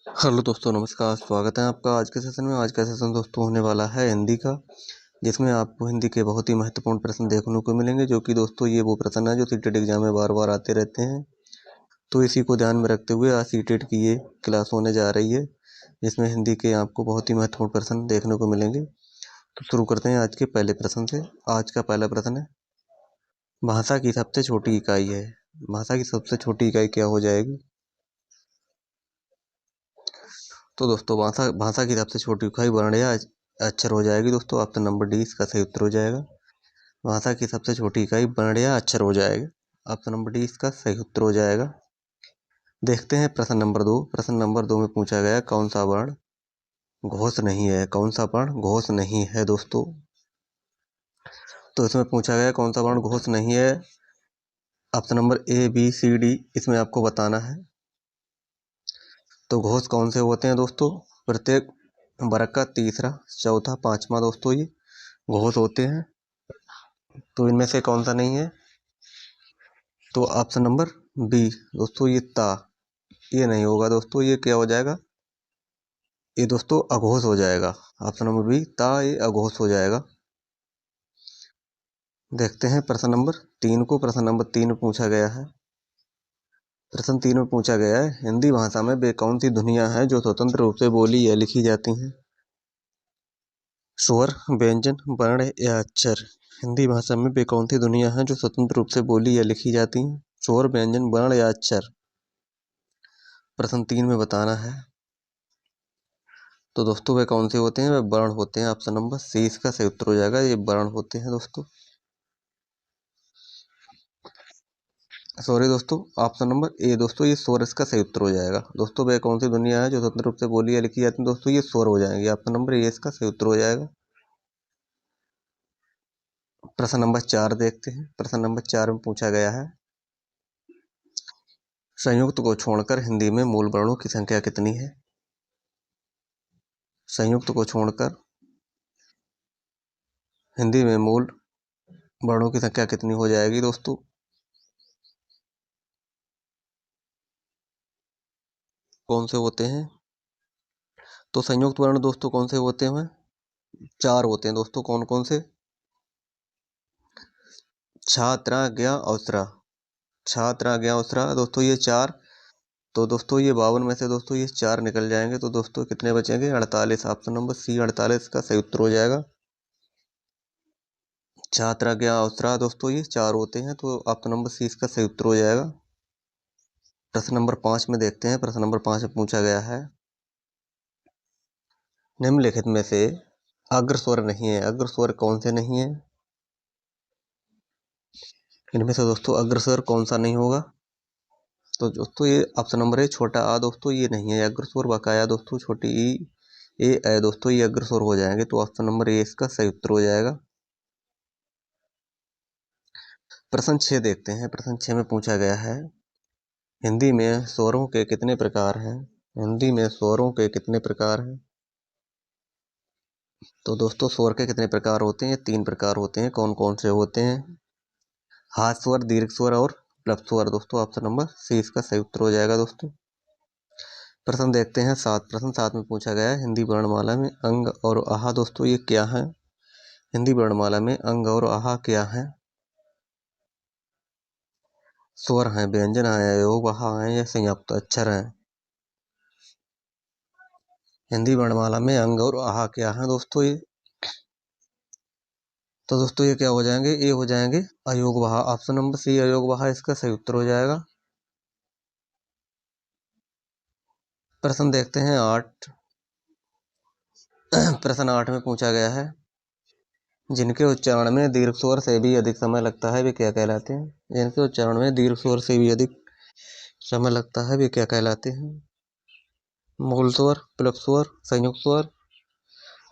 Hello दोस्तों, नमस्कार। स्वागत है आपका आज के सेशन में। आज का सेशन दोस्तों होने वाला है हिंदी का, जिसमें आपको हिंदी के बहुत ही महत्वपूर्ण प्रश्न देखने को मिलेंगे, जो कि दोस्तों ये वो प्रश्न है जो सीटेट एग्जाम में बार बार आते रहते हैं। तो इसी को ध्यान में रखते हुए आज सीटेट की ये क्लास होने जा रही है, जिसमें हिंदी के आपको बहुत ही महत्वपूर्ण प्रश्न देखने को मिलेंगे। तो शुरू करते हैं आज के पहले प्रश्न से। आज का पहला प्रश्न है, भाषा की सबसे छोटी इकाई है। भाषा की सबसे छोटी इकाई क्या हो जाएगी? तो दोस्तों भाषा भाषा की सबसे छोटी इकाई वर्ण या अक्षर हो जाएगी। दोस्तों ऑप्शन नंबर डी इसका सही उत्तर हो जाएगा। भाषा की सबसे छोटी इकाई वर्ण या अक्षर हो जाएगा। ऑप्शन नंबर डी इसका सही उत्तर हो जाएगा। देखते हैं प्रश्न नंबर 2। प्रश्न नंबर 2 में पूछा गया कौन सा वर्ण घोष नहीं है। कौन सा वर्ण घोष नहीं है दोस्तों? तो इसमें पूछा गया कौन सा वर्ण घोष नहीं है। Option number A B C D इसमें आपको बताना है। तो घोष कौन से होते हैं दोस्तों? प्रत्येक वर्ग का तीसरा, चौथा, पांचवा दोस्तों ये घोष होते हैं। तो इनमें से कौन सा नहीं है? तो ऑप्शन नंबर बी दोस्तों ये ता, ये नहीं होगा दोस्तों। ये क्या हो जाएगा? ये दोस्तों अघोष हो जाएगा। ऑप्शन नंबर बी ता, ये अघोष हो जाएगा। देखते हैं प्रश्न नंबर 3 को। प्रश्न नंबर 3 में पूछा गया है, प्रश्न 3 में पूछा गया है हिंदी भाषा में वे कौन सी ध्वनियां हैं जो स्वतंत्र रूप से बोली या लिखी जाती हैं? स्वर, व्यंजन, वर्ण या अक्षर। हिंदी भाषा में वे कौन सी ध्वनियां हैं जो स्वतंत्र रूप से बोली या लिखी जाती हैं? स्वर, व्यंजन, वर्ण या अक्षर। प्रश्न 3 में बताना है। तो दोस्तों वे कौन से होते हैं? वे वर्ण होते हैं। ऑप्शन नंबर सी इसका सही उत्तर हो जाएगा। ये वर्ण होते हैं दोस्तों। सॉरी दोस्तों, ऑप्शन नंबर ए दोस्तों ये स्वर इसका सही उत्तर हो जाएगा। दोस्तों वे कौन सी दुनिया है जो स्वतंत्र रूप से बोली या लिखी जाती है? दोस्तों ये स्वर हो जाएंगे। ऑप्शन नंबर ए इसका सही उत्तर हो जाएगा। प्रश्न नंबर 4 देखते हैं। प्रश्न नंबर 4 में पूछा गया है संयुक्त को छोड़कर हिंदी में मूल वर्णों की संख्या कितनी है? संयुक्त को छोड़कर हिंदी में मूल वर्णों की संख्या कितनी हो जाएगी दोस्तों? कौन से होते हैं? तो संयुक्त वर्ण दोस्तों कौन से होते हैं? 4 होते हैं दोस्तों। कौन कौन से? छात्रा, ज्ञा, अवसरा। छात्रा, ज्ञा, अवसरा दोस्तों ये 4। तो दोस्तों ये 52 में से दोस्तों ये 4 निकल जाएंगे। तो दोस्तों कितने बचेंगे? 48। ऑप्शन नंबर सी 48 का सही उत्तर हो जाएगा। छात्रा, ज्ञा, अवसरा दोस्तों ये 4 होते हैं। तो ऑप्शन नंबर सी इसका सही उत्तर हो जाएगा। प्रश्न नंबर 5 में देखते हैं। प्रश्न नंबर 5 में पूछा गया है निम्नलिखित में से अग्र स्वर नहीं है। अग्र स्वर कौन से नहीं है? इनमें से दोस्तों अग्र स्वर कौन सा नहीं होगा? तो दोस्तों ये ऑप्शन नंबर है छोटा आ दोस्तों ये नहीं है अग्र स्वर। बकाया दोस्तों छोटी ई, ए दोस्तों ये अग्र स्वर हो जाएंगे। तो ऑप्शन नंबर ए इसका सही उत्तर हो जाएगा। प्रश्न 6 देखते हैं। प्रश्न 6 में पूछा गया है हिंदी में स्वरों के कितने प्रकार हैं? हिंदी में स्वरों के कितने प्रकार हैं? तो दोस्तों स्वर के कितने प्रकार होते हैं? 3 प्रकार होते हैं। कौन कौन से होते हैं? हाथ स्वर, दीर्घ स्वर और प्लप स्वर। दोस्तों ऑप्शन नंबर सी इसका सही उत्तर हो जाएगा दोस्तों। प्रश्न देखते हैं 7। प्रश्न 7 में पूछा गया है हिंदी वर्णमाला में अंग और आहा दोस्तों ये क्या है? हिंदी वर्णमाला में अंग और आहा क्या है? स्वर हैं, व्यंजन है, योग आहा है या संयुक्त अक्षर हैं? हिंदी वर्णमाला में अंग और आहा क्या है दोस्तों ये? तो दोस्तों ये क्या हो जाएंगे? ये हो जाएंगे अयोग वहा। ऑप्शन नंबर सी अयोग वहा इसका सही उत्तर हो जाएगा। प्रश्न देखते हैं 8। प्रश्न 8 में पूछा गया है जिनके उच्चारण में दीर्घ स्वर से भी अधिक समय लगता है वे क्या कहलाते हैं? जिनके उच्चारण में दीर्घ स्वर से भी अधिक समय लगता है वे क्या कहलाते हैं? मूल स्वर, प्लप स्वर, संयुक्त स्वर,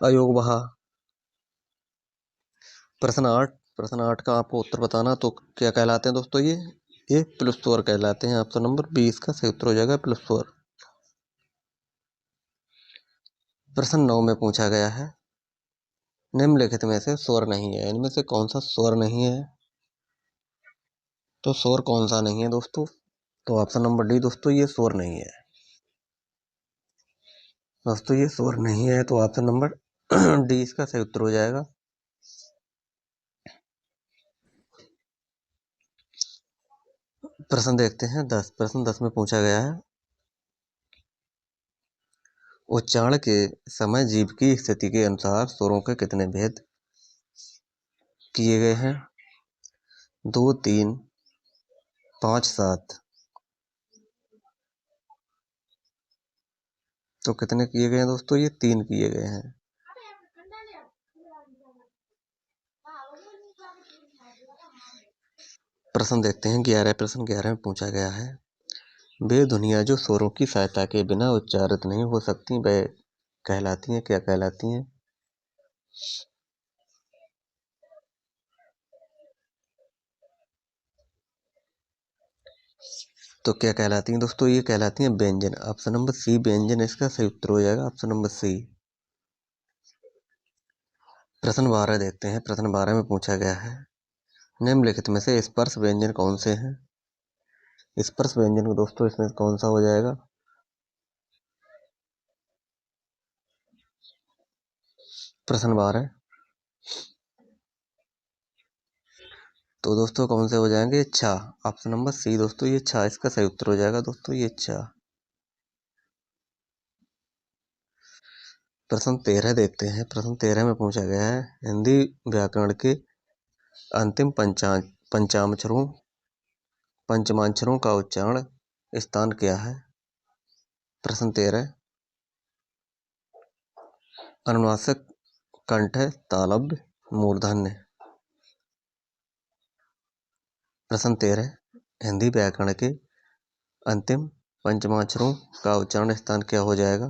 अयोग वहा। प्रश्न 8 का आपको उत्तर बताना। तो क्या कहलाते हैं दोस्तों? ये प्लप स्वर कहलाते हैं। ऑप्शन नंबर 20 का सही उत्तर हो जाएगा प्लप स्वर। प्रश्न 9 में पूछा गया है निम्नलिखित में से स्वर नहीं है। इनमें से कौन सा स्वर नहीं है? तो स्वर कौन सा नहीं है दोस्तों? तो ऑप्शन नंबर डी दोस्तों ये स्वर नहीं है। दोस्तों ये स्वर नहीं है, तो ऑप्शन नंबर डी इसका सही उत्तर हो जाएगा। प्रश्न देखते हैं 10। प्रश्न 10 में पूछा गया है, उच्चारण के समय जीभ की स्थिति के अनुसार स्वरों के कितने भेद किए गए हैं? 2, 3, 5, 7। तो कितने किए गए हैं दोस्तों? ये 3 किए गए हैं। प्रश्न देखते हैं 11। प्रश्न 11 में पूछा गया है, वे ध्वनियाँ जो स्वरों की सहायता के बिना उच्चारित नहीं हो सकती, वे कहलाती हैं, क्या कहलाती हैं? तो क्या कहलाती हैं दोस्तों? ये कहलाती हैं व्यंजन। ऑप्शन नंबर सी व्यंजन इसका सही उत्तर हो जाएगा, ऑप्शन नंबर सी। प्रश्न 12 देखते हैं। प्रश्न 12 में पूछा गया है, निम्नलिखित में से स्पर्श व्यंजन कौन से हैं? स्पर्श व्यंजन को दोस्तों इसमें कौन सा हो जाएगा? प्रश्न 12। तो दोस्तों कौन से हो जाएंगे? छा। ऑप्शन नंबर सी दोस्तों, ये छा इसका सही उत्तर हो जाएगा दोस्तों, ये छा। प्रश्न 13 देखते हैं। प्रश्न 13 में पूछा गया है, हिंदी व्याकरण के अंतिम पंचमाक्षरों का उच्चारण स्थान क्या है? प्रश्न 13। अनुनासिक, कंठ, तालव्य, मूर्धन्य। प्रश्न 13, हिंदी व्याकरण के अंतिम पंचमाक्षरों का उच्चारण स्थान क्या हो जाएगा?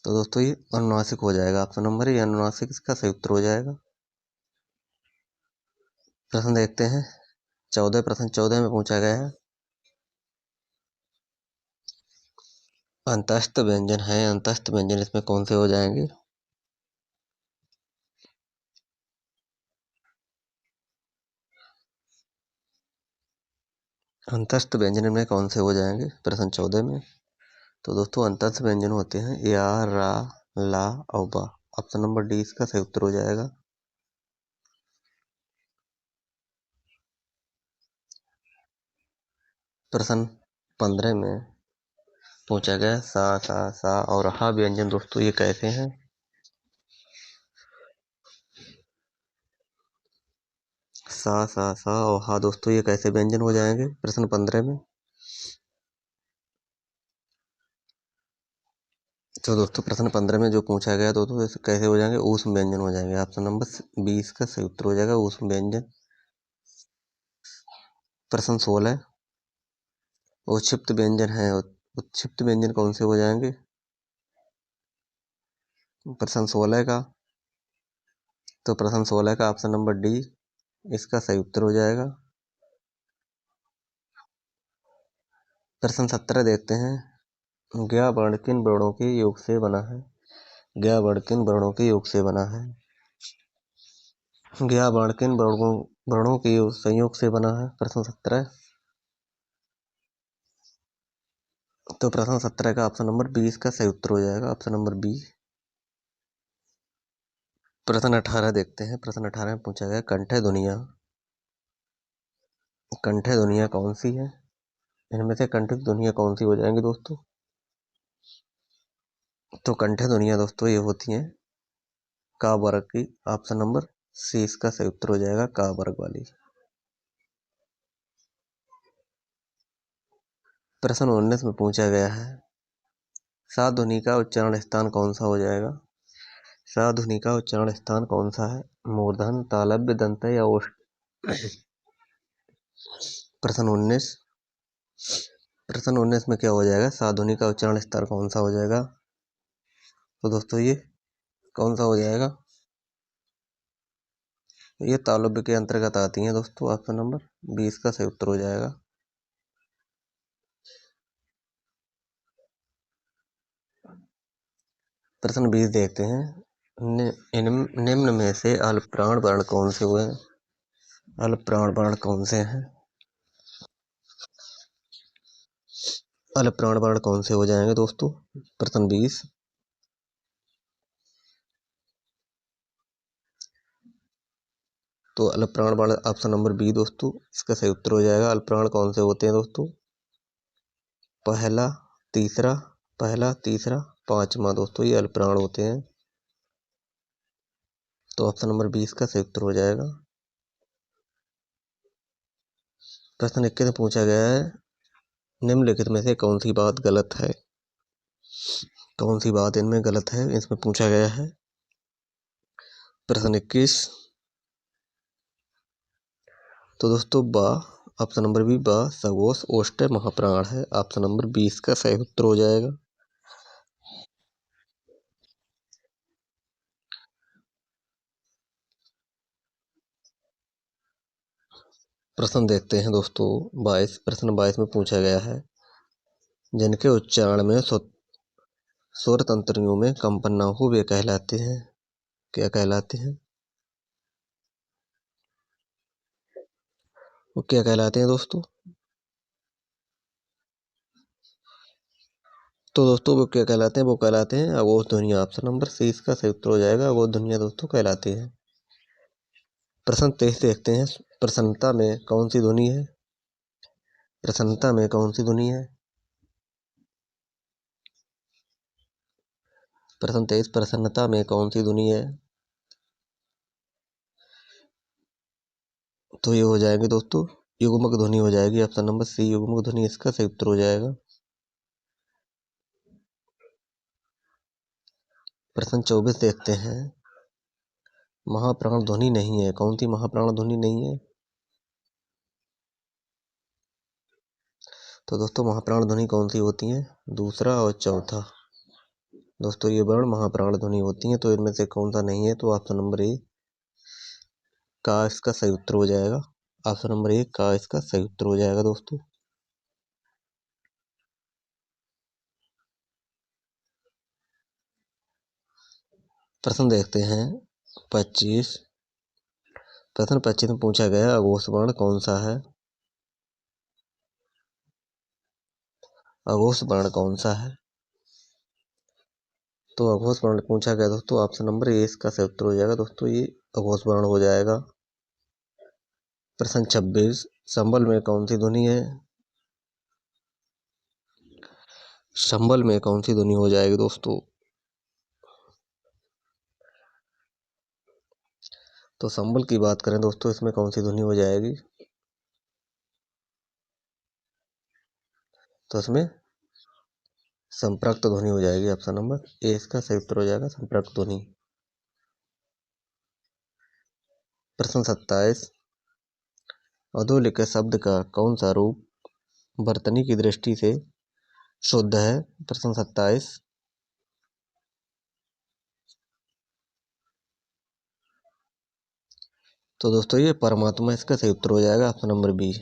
तो दोस्तों ये अनुनासिक हो जाएगा, ऑप्शन नंबर ये अनुनासिक इसका सही उत्तर हो जाएगा। प्रश्न देखते हैं 14। प्रश्न 14 में पूछा गया है, अंतस्थ व्यंजन है, अंतस्थ व्यंजन इसमें कौन से हो जाएंगे? अंतस्थ व्यंजन में कौन से हो जाएंगे प्रश्न 14 में? तो दोस्तों अंतस्थ व्यंजन होते हैं या, रा, ला और बा। ऑप्शन नंबर डी इसका सही उत्तर हो जाएगा। प्रश्न 15 में पूछा गया, सा, सा और हा व्यंजन दोस्तों ये कैसे हैं? सा और हा दोस्तों ये कैसे व्यंजन हो जाएंगे प्रश्न 15 में? तो दोस्तों प्रश्न 15 में जो पूछा गया दोस्तों कैसे हो जाएंगे? ऊष्म व्यंजन हो जाएंगे। ऑप्शन नंबर बी इसका सही उत्तर हो जाएगा, ऊष्म व्यंजन। प्रश्न 16, उक्षिप्त व्यंजन है, उक्षिप्त व्यंजन कौन से हो जाएंगे? प्रश्न 16 का, तो प्रश्न 16 का ऑप्शन नंबर डी इसका सही उत्तर हो जाएगा। प्रश्न 17 देखते हैं, ज्ञ वर्ण किन वर्णों के योग से बना है? ज्ञ वर्ण किन वर्णों के योग से बना है? ज्ञ वर्ण किन वर्णों के संयोग से बना है? प्रश्न 17। तो प्रश्न 17 का ऑप्शन नंबर बी इसका सही उत्तर हो जाएगा, ऑप्शन नंबर बी। प्रश्न 18 देखते हैं। प्रश्न 18 में पूछा गया, कंठ ध्वनियाँ, कंठ ध्वनियाँ कौन सी है? इनमें से कंठ ध्वनियाँ कौन सी हो जाएंगी दोस्तों? तो कंठ ध्वनियाँ दोस्तों ये होती हैं का वर्ग की। ऑप्शन नंबर सी इसका सही उत्तर हो जाएगा, का वर्ग वाली। प्रश्न 19 में पूछा गया है, सा ध्वनि का उच्चारण स्थान कौन सा हो जाएगा? सा ध्वनि का उच्चारण स्थान कौन सा है? मूर्धन, तालव्य, दंत या ओष्ठ? प्रश्न 19। प्रश्न 19 में क्या हो जाएगा? सा ध्वनि का उच्चारण स्थान कौन सा हो जाएगा? तो दोस्तों ये कौन सा हो जाएगा? ये तालव्य के अंतर्गत आती हैं दोस्तों, ऑप्शन नंबर 20 का सही उत्तर हो जाएगा। प्रश्न 20 देखते हैं, निम्न में से अल्प प्राण वर्ण कौन से हुए हैं? अल्प प्राण वर्ण कौन से हैं? अल्प प्राण वर्ण कौन से हो जाएंगे दोस्तों? प्रश्न 20। तो अल्प प्राण वर्ण ऑप्शन नंबर बी दोस्तों इसका सही उत्तर हो जाएगा। अल्प प्राण कौन से होते हैं दोस्तों? पहला, तीसरा, पहला, तीसरा, पांचवा दोस्तों ये अल्प प्राण होते हैं। तो ऑप्शन नंबर 20 का सही उत्तर हो जाएगा। प्रश्न 21 में पूछा गया है निम्नलिखित में से कौन सी बात गलत है? कौन सी बात इनमें गलत है इसमें पूछा गया है। प्रश्न 21। तो दोस्तों बा, ऑप्शन नंबर बी बा सगोस ओष्ठ महाप्राण है। ऑप्शन नंबर 20 का सही उत्तर हो जाएगा। प्रश्न देखते हैं दोस्तों 22। प्रश्न 22 में पूछा गया है जिनके उच्चारण में स्वर तंत्रियों में कंपन न हो वे कहलाते हैं। क्या कहलाते हैं? वो क्या कहलाते हैं दोस्तों? तो दोस्तों वो क्या कहलाते हैं? वो कहलाते हैं अघोष ध्वनियाँ। ऑप्शन नंबर सी इसका सही उत्तर हो जाएगा। अघोष ध्वनियाँ दोस्तों कहलाती हैं। प्रश्न 23 देखते हैं प्रसन्नता में कौन सी ध्वनि है? प्रसन्नता में कौन सी ध्वनि है? प्रश्न 23 प्रसन्नता में कौन सी ध्वनि है? तो ये हो जाएगी दोस्तों युग्मक ध्वनि हो जाएगी। ऑप्शन नंबर सी युग्मक ध्वनि इसका सही उत्तर हो जाएगा। प्रश्न 24 देखते हैं महाप्राण ध्वनि नहीं है। कौन सी महाप्राण ध्वनि नहीं है? तो दोस्तों महाप्राण ध्वनि कौन सी होती है? दूसरा और चौथा दोस्तों ये वर्ण महाप्राण ध्वनि होती है। तो इनमें से कौन सा नहीं है? तो ऑप्शन नंबर ए का इसका सही उत्तर हो जाएगा। ऑप्शन नंबर ए का इसका सही उत्तर हो जाएगा दोस्तों। प्रश्न देखते हैं 25। प्रश्न 25 में पूछा गया अघोष वर्ण कौन सा है? अघोष वर्ण कौन सा है? तो अघोष वर्ण पूछा गया दोस्तों ऑप्शन नंबर ए इसका सही उत्तर हो जाएगा दोस्तों ये अघोष वर्ण हो जाएगा। प्रश्न 26 संबल में कौन सी ध्वनि है? संबल में कौन सी ध्वनि हो जाएगी दोस्तों? तो संबल की बात करें दोस्तों इसमें कौन सी ध्वनि हो जाएगी? तो इसमें संपृक्त ध्वनि हो जाएगी। ऑप्शन नंबर ए इसका सही उत्तर हो जाएगा संपृक्त ध्वनि। प्रश्न 27 अधोलिखित शब्द का कौन सा रूप वर्तनी की दृष्टि से शुद्ध है? प्रश्न 27। तो दोस्तों ये परमात्मा इसका सही उत्तर हो जाएगा। Option number B.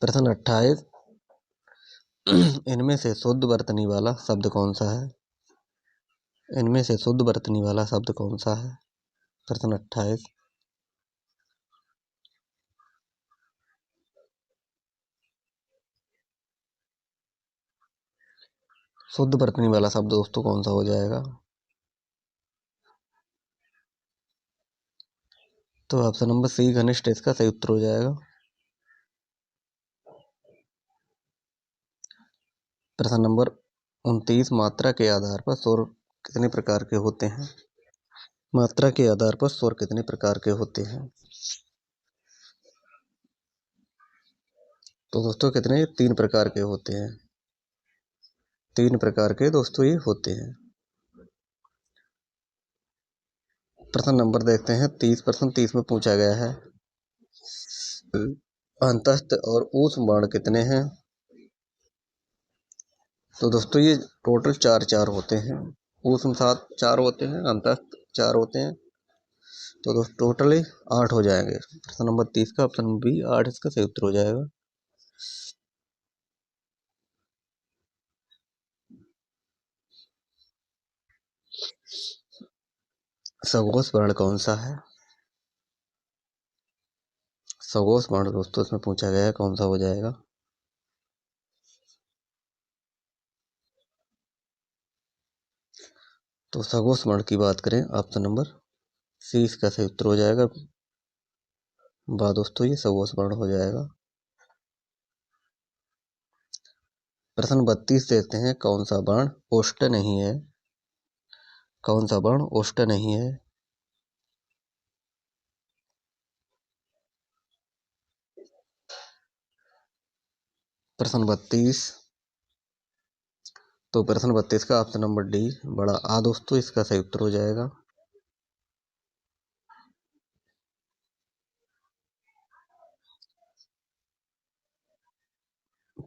प्रश्न 28 इनमें से शुद्ध वर्तनी वाला शब्द कौन सा है? इनमें से शुद्ध वर्तनी वाला शब्द कौन सा है? प्रश्न 28। शुद्ध वर्तनी वाला शब्द दोस्तों कौन सा हो जाएगा? तो ऑप्शन नंबर सी घनिष्ठ इसका सही उत्तर हो जाएगा। प्रश्न नंबर 29 मात्रा के आधार पर स्वर कितने प्रकार के होते हैं? मात्रा के आधार पर स्वर कितने प्रकार के होते हैं? तो दोस्तों कितने? 3 प्रकार के होते हैं। 3 प्रकार के दोस्तों ये होते हैं। प्रश्न नंबर देखते हैं 30। प्रश्न 30 में पूछा गया है अंतस्थ और ऊष्म वर्ण कितने हैं? तो दोस्तों ये टोटल 4 होते हैं। ऊष्म 4 होते हैं, अंतस्थ 4 होते हैं। तो दोस्तों टोटली 8 हो जाएंगे। प्रश्न नंबर 30 का ऑप्शन बी 8 इसका सही उत्तर हो जाएगा। सघोष वर्ण कौन सा है? सगोश वर्ण दोस्तों इसमें पूछा गया है, कौन सा हो जाएगा। तो सगोश वर्ण की बात करें, ऑप्शन नंबर सी इसका सही उत्तर हो जाएगा। वाह दोस्तों, ये सगोश वर्ण हो जाएगा। प्रश्न 32 देखते हैं, कौन सा वर्ण ओष्ठ नहीं है। कौन सा वर्ण ओष्ठ नहीं है। प्रश्न 32, तो प्रश्न 32 का ऑप्शन नंबर डी बड़ा आ दोस्तों इसका सही उत्तर हो जाएगा।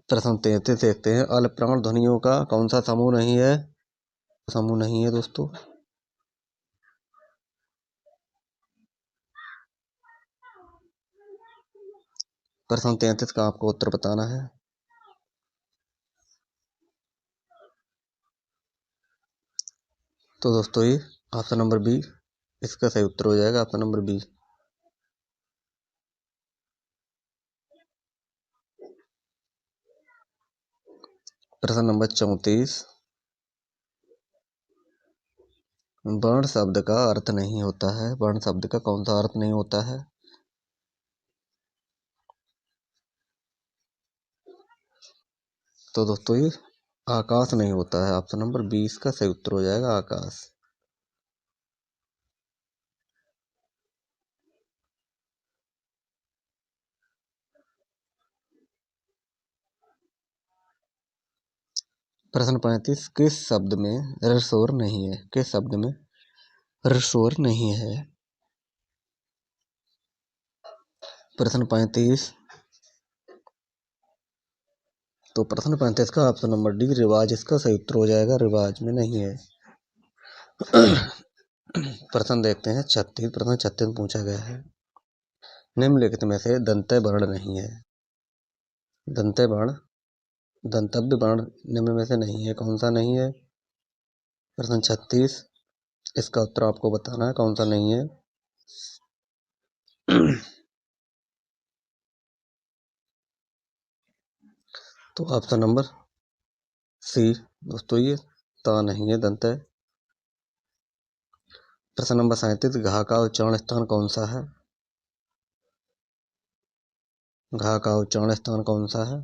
प्रश्न 33 देखते हैं, अल्पप्राण ध्वनियों का कौन सा समूह नहीं है। समूह नहीं है दोस्तों। प्रश्न 33 का आपको उत्तर बताना है। तो दोस्तों ये ऑप्शन नंबर बी इसका सही उत्तर हो जाएगा, ऑप्शन नंबर बी। प्रश्न नंबर 34, वर्ण शब्द का अर्थ नहीं होता है। वर्ण शब्द का कौन सा अर्थ नहीं होता है। तो दोस्तों ये आकाश नहीं होता है, ऑप्शन नंबर बी इसका सही उत्तर हो जाएगा, आकाश। प्रश्न 35, किस शब्द में ऋस्वर नहीं है। किस शब्द में ऋस्वर नहीं है। प्रश्न 35, तो प्रश्न 35 का ऑप्शन नंबर डी रिवाज इसका सही उत्तर हो जाएगा, रिवाज में नहीं है। प्रश्न देखते हैं 36, प्रश्न 36 में पूछा गया है, निम्नलिखित में से दंत्य वर्ण नहीं है। दंत्य वर्ण दंतव्य वर्ण निम्न में से नहीं है, कौन सा नहीं है। प्रश्न 36, इसका उत्तर आपको बताना है, कौन सा नहीं है। तो ऑप्शन नंबर सी दोस्तों ये ता नहीं है, दंत है। प्रश्न नंबर 37, घा का उच्चारण स्थान कौन सा है। घा का उच्चारण स्थान कौन सा है।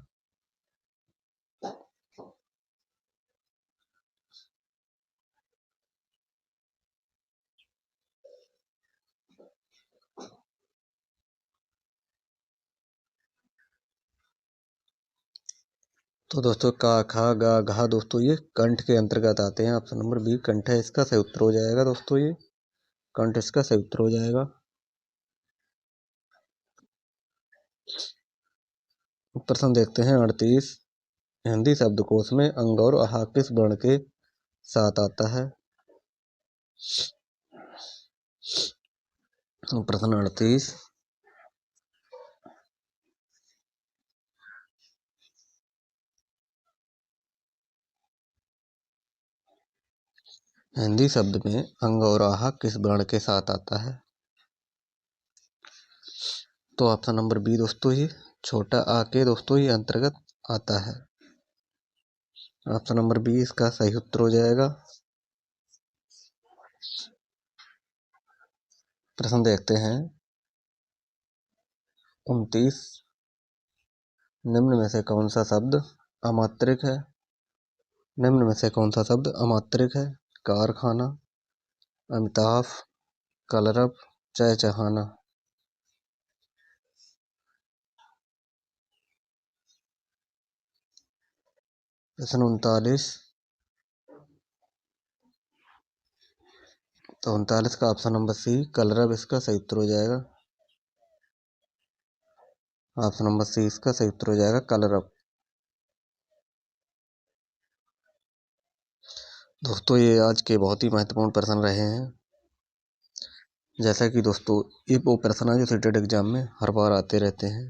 तो दोस्तों का खा गा घा दोस्तों ये कंठ के अंतर्गत आते हैं, ऑप्शन नंबर बी कंठ है इसका सही उत्तर हो जाएगा दोस्तों, ये कंठ इसका सही उत्तर हो जाएगा। प्रश्न देखते हैं 38, हिंदी शब्दकोश में अंग और आहा किस वर्ण के साथ आता है। प्रश्न 38, हिंदी शब्द में अंग और आहा किस वर्ण के साथ आता है। तो ऑप्शन नंबर बी दोस्तों ये छोटा आ के दोस्तों ये अंतर्गत आता है, ऑप्शन नंबर बी इसका सही उत्तर हो जाएगा। प्रश्न देखते हैं 29, निम्न में से कौन सा शब्द अमात्रिक है। निम्न में से कौन सा शब्द अमात्रिक है। कारखाना, अमिताभ, कलरव, चहचहाना। प्रश्न 39, तो 39 का ऑप्शन नंबर सी कलरव इसका सही उत्तर हो जाएगा, ऑप्शन नंबर सी इसका सही उत्तर हो जाएगा, कलरव। दोस्तों ये आज के बहुत ही महत्वपूर्ण प्रश्न रहे हैं। जैसा कि दोस्तों ये वो प्रश्न है जो सीटेट एग्जाम में हर बार आते रहते हैं,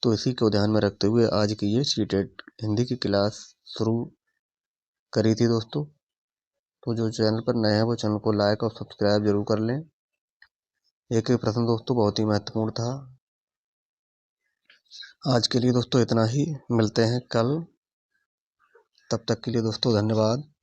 तो इसी को ध्यान में रखते हुए आज की ये सीटेट हिंदी की क्लास शुरू करी थी दोस्तों। तो जो चैनल पर नए हैं वो चैनल को लाइक और सब्सक्राइब जरूर कर लें। एक एक प्रश्न दोस्तों बहुत ही महत्वपूर्ण था। आज के लिए दोस्तों इतना ही, मिलते हैं कल। तब तक के लिए दोस्तों धन्यवाद।